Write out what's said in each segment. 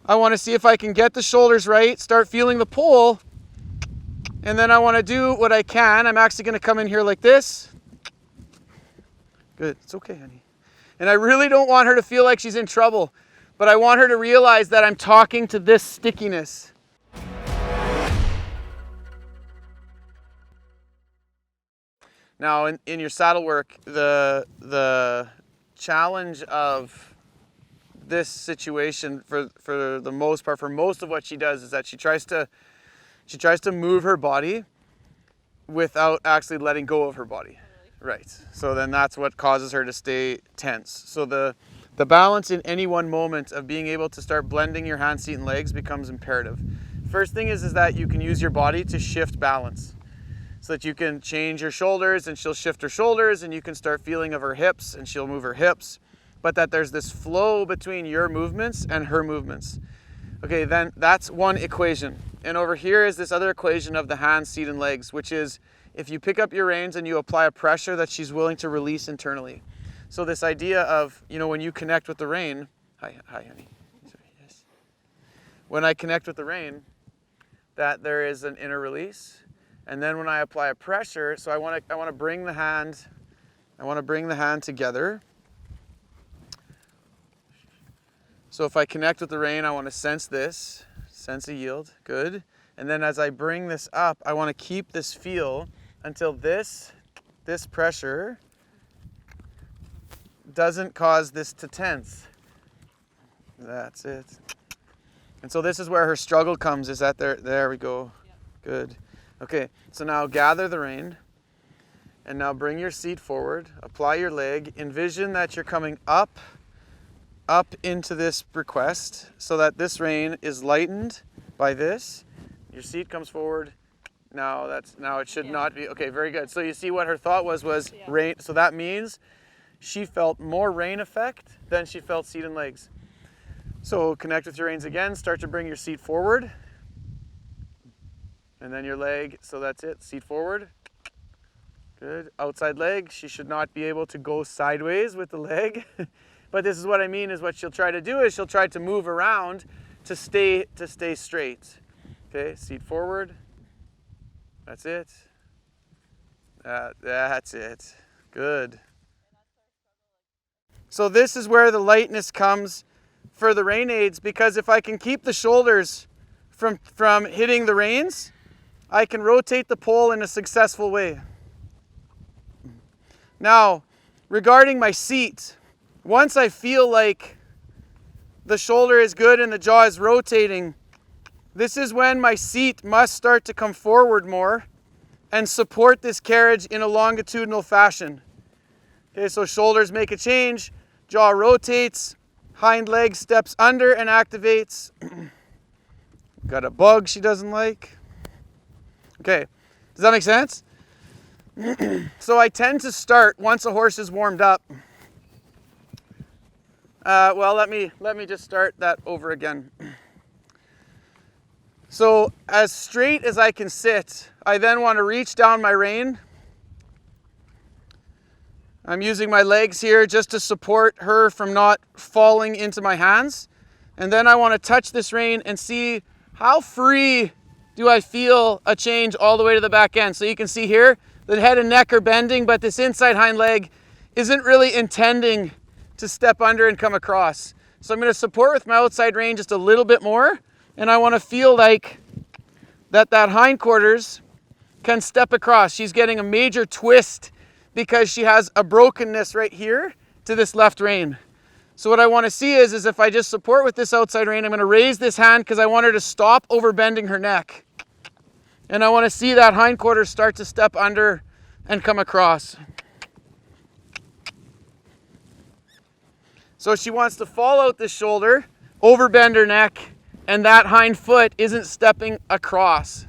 I want to see if I can get the shoulders right, start feeling the pull, and then I want to do what I can. I'm actually going to come in here like this. Good, it's okay, honey. And I really don't want her to feel like she's in trouble, but I want her to realize that I'm talking to this stickiness. Now, in your saddle work, the challenge of this situation, for the most part, for most of what she does, is that she tries to move her body without actually letting go of her body. Right. So then that's what causes her to stay tense. So the balance in any one moment of being able to start blending your hands, feet, and legs becomes imperative. First thing is that you can use your body to shift balance. So that you can change your shoulders and she'll shift her shoulders, and you can start feeling of her hips and she'll move her hips. But that there's this flow between your movements and her movements. Okay, then that's one equation. And over here is this other equation of the hands, feet, and legs, which is if you pick up your reins and you apply a pressure that she's willing to release internally. So this idea of, when you connect with the rein, hi honey. Yes. When I connect with the rein, that there is an inner release. And then when I apply a pressure, so I want to bring the hand together. So if I connect with the rein, I want to sense this, sense a yield, good. And then as I bring this up, I want to keep this feel until this pressure doesn't cause this to tense. That's it. And so this is where her struggle comes, is that there we go. Good. Okay, so now gather the rein, and now bring your seat forward, apply your leg, envision that you're coming up into this request so that this rein is lightened by this. Your seat comes forward. Now it should not be, okay, very good. So you see what her thought was rein, so that means she felt more rein effect than she felt seat and legs. So connect with your reins again, start to bring your seat forward. And then your leg, so that's it, seat forward. Good, outside leg, she should not be able to go sideways with the leg. But this is what I mean, is what she'll try to do is she'll try to move around to stay straight. Okay, seat forward. That's it. That's it. Good. So this is where the lightness comes for the rein aids, because if I can keep the shoulders from hitting the reins, I can rotate the pole in a successful way. Now, regarding my seat, once I feel like the shoulder is good and the jaw is rotating, this is when my seat must start to come forward more and support this carriage in a longitudinal fashion. Okay, so shoulders make a change, jaw rotates, hind leg steps under and activates. Got a bug she doesn't like. Okay, does that make sense? So I tend to start once a horse is warmed up. Well, let me just start that over again. So as straight as I can sit, I then want to reach down my rein. I'm using my legs here just to support her from not falling into my hands. And then I want to touch this rein and see how free do I feel a change all the way to the back end. So you can see here, the head and neck are bending, but this inside hind leg isn't really intending to step under and come across. So I'm going to support with my outside rein just a little bit more, and I want to feel like that hindquarters can step across. She's getting a major twist because she has a brokenness right here to this left rein. So what I want to see is if I just support with this outside rein, I'm going to raise this hand because I want her to stop over bending her neck. And I want to see that hindquarters start to step under and come across. So she wants to fall out this shoulder, over bend her neck, and that hind foot isn't stepping across.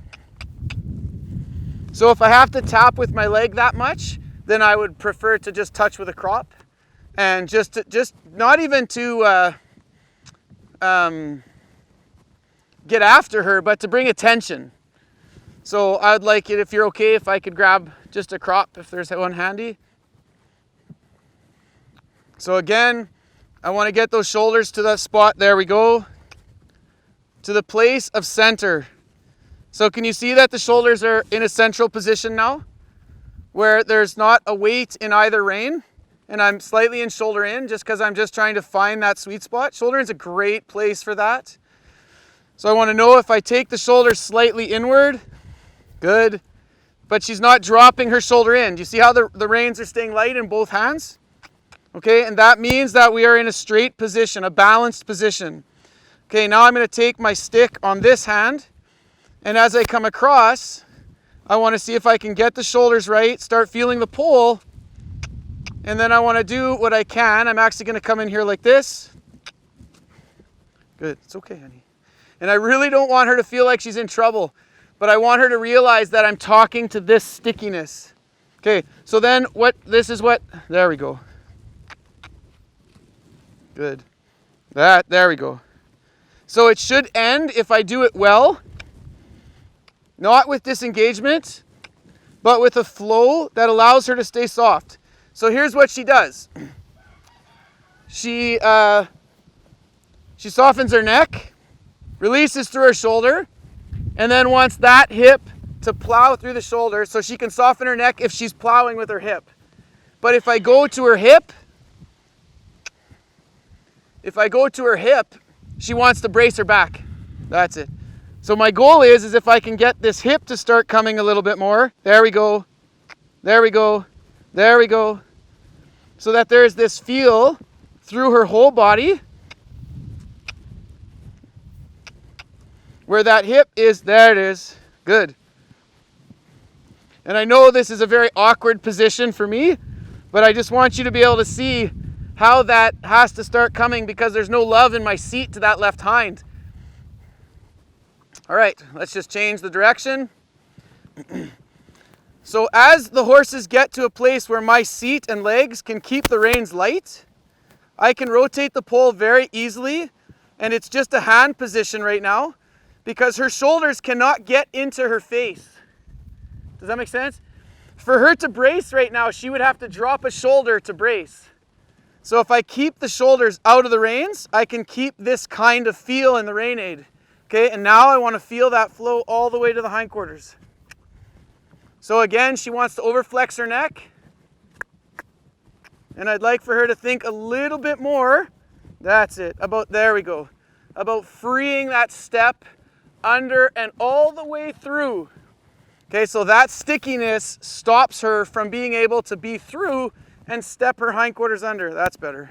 So if I have to tap with my leg that much, then I would prefer to just touch with a crop. And just not even to get after her, but to bring attention. So I'd like it, if you're okay, if I could grab just a crop, if there's one handy. So again, I want to get those shoulders to that spot. There we go. to the place of center. So can you see that the shoulders are in a central position now, where there's not a weight in either rein, and I'm slightly in shoulder in just because I'm just trying to find that sweet spot. Shoulder in's a great place for that. So I want to know if I take the shoulders slightly inward, good, but she's not dropping her shoulder in. Do you see how the reins are staying light in both hands? Okay, and that means that we are in a straight position, a balanced position. Okay, now I'm going to take my stick on this hand, and as I come across, I want to see if I can get the shoulders right, start feeling the pull, and then I want to do what I can. I'm actually going to come in here like this. Good, it's okay, honey. And I really don't want her to feel like she's in trouble, but I want her to realize that I'm talking to this stickiness. Okay, so then there we go. Good. There we go. So it should end, if I do it well, not with disengagement, but with a flow that allows her to stay soft. So here's what she does. She softens her neck, releases through her shoulder, and then wants that hip to plow through the shoulder so she can soften her neck if she's plowing with her hip. But if I go to her hip, she wants to brace her back. That's it. So my goal is if I can get this hip to start coming a little bit more. There we go. There we go. There we go. So that there's this feel through her whole body where that hip is. There it is. Good. And I know this is a very awkward position for me, but I just want you to be able to see how that has to start coming because there's no love in my seat to that left hind. All right, let's just change the direction. So as the horses get to a place where my seat and legs can keep the reins light, I can rotate the pole very easily, and it's just a hand position right now because her shoulders cannot get into her face. Does that make sense? For her to brace right now, she would have to drop a shoulder to brace. So if I keep the shoulders out of the reins, I can keep this kind of feel in the rein aid. Okay, and now I want to feel that flow all the way to the hindquarters. So again, she wants to overflex her neck. And I'd like for her to think a little bit more. That's it. There we go. About freeing that step under and all the way through. Okay, so that stickiness stops her from being able to be through and step her hindquarters under. That's better.